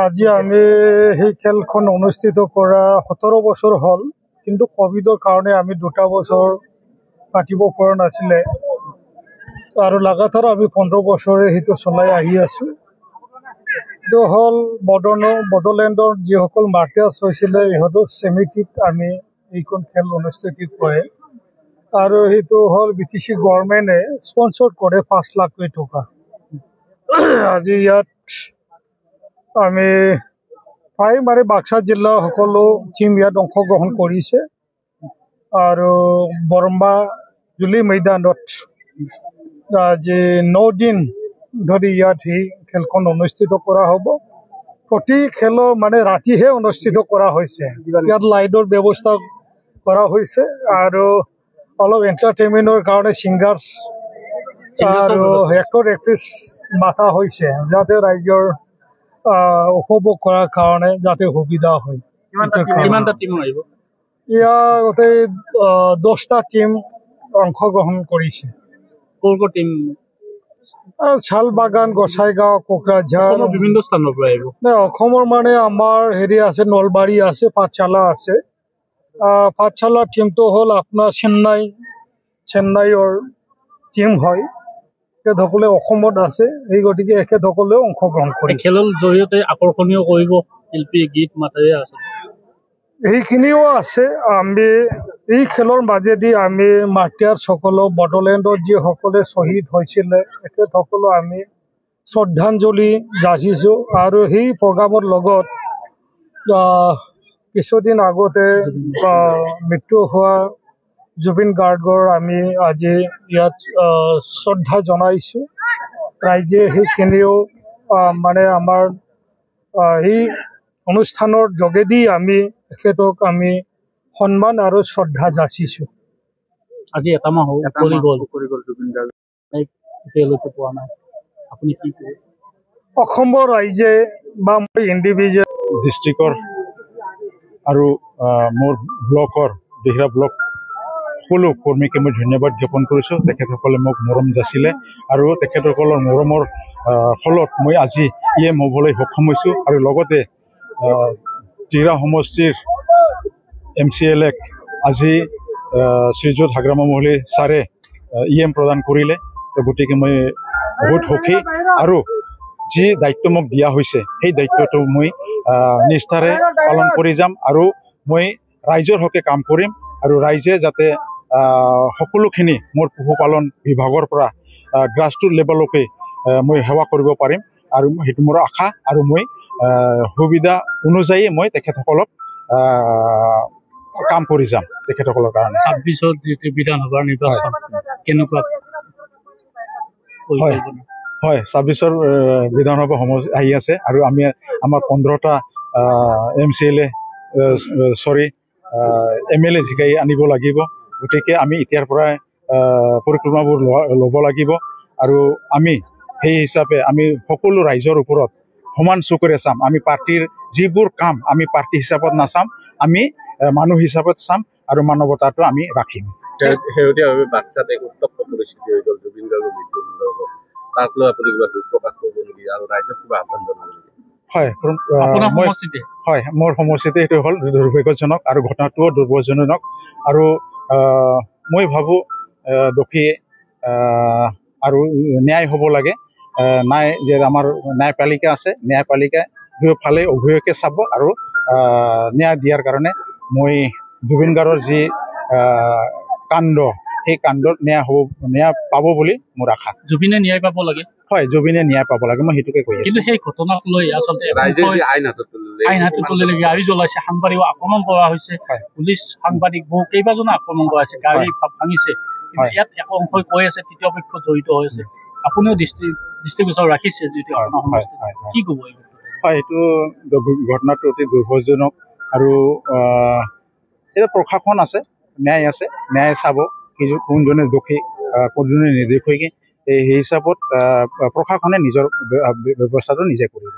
আজি আমি সেই খেলখন অনুষ্ঠিত কৰা 17 বছৰ হ'ল, কিন্তু কোভিডৰ কাৰণে আমি 2টা বছৰ পাতিব পৰা নাছিলে আৰু লাগাতাৰ আমি 15 বছৰে সেইটো চলাই আহি আছোঁ। এইটো হ'ল বডোলেণ্ডৰ যিসকল মাৰ্টিয়াৰ্ছ হৈছিলে ইহঁতৰ চেমিটিত আমি এইখন খেল অনুষ্ঠিত কৰে আৰু সেইটো হ'ল BTC গভৰ্ণমেণ্টে স্পনচৰ কৰে 5 লাখ টকা। আজি ইয়াত আমি প্ৰায় বাক্সা জিলাৰ সকলো টিম ইয়াত অংশগ্ৰহণ কৰিছে আৰু বৰম্বা জুলি মৈদানত আজি 9 দিন ধৰি ইয়াত সেই খেলখন অনুষ্ঠিত কৰা হ'ব। প্ৰতি খেলৰ ৰাতিহে অনুষ্ঠিত কৰা হৈছে। ইয়াত লাইটৰ ব্যৱস্থা কৰা হৈছে আৰু অলপ এণ্টাৰটেইনমেণ্টৰ কাৰণে ছিংগাৰ্ছ আৰু এক্টৰ এক্ট্ৰেছ মাতা হৈছে যাতে ৰাইজৰ উপভোগ কৰাৰ কাৰণে যাতে সুবিধা হয়। ইয়াৰ গোটেই 10টা টিম অংশগ্ৰহণ কৰিছে। শালবাগান, গোসাইগাঁও, কোকৰাঝাৰ, বিভিন্ন স্থানৰ পৰা আহিব। অসমৰ আমাৰ হেৰি আছে, নলবাৰী আছে, পাঠশালা আছে। পাঠশালাৰ টিমটো হ'ল আপোনাৰ চেন্নাইৰ টিম হয়। তেখেতসকলে অসমত আছে, এই গতিকে এখেতসকলেও অংশগ্ৰহণ কৰে। খেলৰ জৰিয়তে আকৰ্ষণীয় কৰিব শিল্পী গীত মাতেৰে আছে, সেইখিনিও আছে। আমি এই খেলৰ মাজেদি আমি মাৰ্টিয়াৰ্ছসকলক, বডোলেণ্ডত যিসকলে শ্বহীদ হৈছিলে তেখেতসকলক আমি শ্ৰদ্ধাঞ্জলি যাচিছোঁ আৰু সেই প্ৰগ্ৰামৰ লগত কিছুদিন আগতে মৃত্যু হোৱা জুবিন গাৰ্গৰ আমি আজি ইয়াত শ্ৰদ্ধা জনাইছোঁ। ৰাইজে সেইখিনিও আমাৰ এই অনুষ্ঠানৰ যোগেদি আমি তেখেতক আমি সন্মান আৰু শ্ৰদ্ধা যাচিছোঁ। আজি এটা মাহ কৰি গ'ল জুবিন গাৰ্গ, এতিয়ালৈকে পোৱা নাই। আপুনি কি কয়? অসমৰ ৰাইজে বা মই ইণ্ডিভিজুৱেল ডিষ্ট্ৰিক্টৰ আৰু মোৰ ব্লকৰ দিহিৰা ব্লক সকলো কৰ্মীকে মই ধন্যবাদ জ্ঞাপন কৰিছোঁ। তেখেতসকলে মোক মৰম যাচিলে আৰু তেখেতসকলৰ মৰমৰ ফলত মই আজি EM হ'বলৈ সক্ষম হৈছোঁ আৰু লগতে দিহিৰা সমষ্টিৰ MCLAক আজি শ্ৰীযুত হাগ্ৰামা মহলী ছাৰে EM প্ৰদান কৰিলে। গতিকে মই বহুত সুখী আৰু যি দায়িত্ব মোক দিয়া হৈছে সেই দায়িত্বটো মই নিষ্ঠাৰে পালন কৰি যাম আৰু মই ৰাইজৰ হকে কাম কৰিম আৰু ৰাইজে যাতে সকলোখিনি মোৰ পশুপালন বিভাগৰ পৰা গ্ৰাছৰুট লেভেললৈকে মই সেৱা কৰিব পাৰিম আৰু সেইটো মোৰ আশা আৰু মই সুবিধা অনুযায়ী মই তেখেতসকলক কাম কৰি যাম তেখেতসকলৰ কাৰণে। 26ৰ যিটো বিধানসভাৰ নিৰ্বাচন কেনেকুৱা? হয়, 26ৰ বিধানসভা আহি আছে আৰু আমাৰ 15টা MLA জিকাই আনিব লাগিব। গতিকে আমি এতিয়াৰ পৰাই পৰিকল্পনাবোৰ ল'ব লাগিব আৰু আমি সেই হিচাপে আমি সকলো ৰাইজৰ ওপৰত সমান চকুৰে চাম। আমি পাৰ্টীৰ যিবোৰ কাম আমি পাৰ্টী হিচাপত নাচাম, আমি মানুহ হিচাপত চাম আৰু মানৱতাটো আমি ৰাখিম। শেহতীয়াভাৱে বাক্সাত এক উত্তপ্ত পৰিস্থিতি হৈ গ'ল জুবিন গাৰ্গৰ মৃত্যু সন্দৰ্ভত। তাক লৈ আপুনি কিবা দুখ প্ৰকাশ কৰিব নেকি আৰু ৰাইজক কিবা আহ্বান জনাব নেকি? হয়, মোৰ সমষ্টিতে এইটো হ'ল দুৰ্ভাগ্যজনক আৰু ঘটনাটোও দুৰ্ভাগ্যজনক আৰু মই ভাবোঁ দোষী আৰু ন্যায় হ'ব লাগে। যে আমাৰ ন্যায়পালিকা আছে, ন্যায়পালিকাই দুয়োফালে উভয়কে চাব আৰু ন্যায় দিয়াৰ কাৰণে মই জুবিন গাৰ্গৰ যি কাণ্ড সেই কাণ্ডত ন্যায় পাব বুলি মোৰ আশা। জুবিনে ন্যায় পাব লাগে। হয়, জুবিনে ন্যায় পাব লাগে, মই সেইটোকে কৈ আছোঁ। কিন্তু সেই ঘটনাক লৈ আচলতে আইন হাতত তুলিলে গাড়ী জ্বলাইছে, সাংবাদিকক আক্ৰমণ কৰা হৈছে, পুলিচ সাংবাদিক কেইবাজনো আক্ৰমণ কৰা হৈছে, গাড়ী ভাঙিছে। ইয়াত এক অংশই কৈ আছে তৃতীয় পক্ষ জড়িত হৈ আছে। আপুনিও দৃষ্টিগোচৰ ৰাখিছে যিটো কি ক'ব? হয়, এইটো ঘটনাটো অতি দুৰ্ভাগ্যজনক আৰু এতিয়া প্ৰশাসন আছে, ন্যায় আছে, ন্যায় চাব কোনজনে দোষী কোনজনে নিৰ্দোষী। সেই হিচাপত প্ৰশাসনে নিজৰ ব্যৱস্থাটো নিজে কৰিব।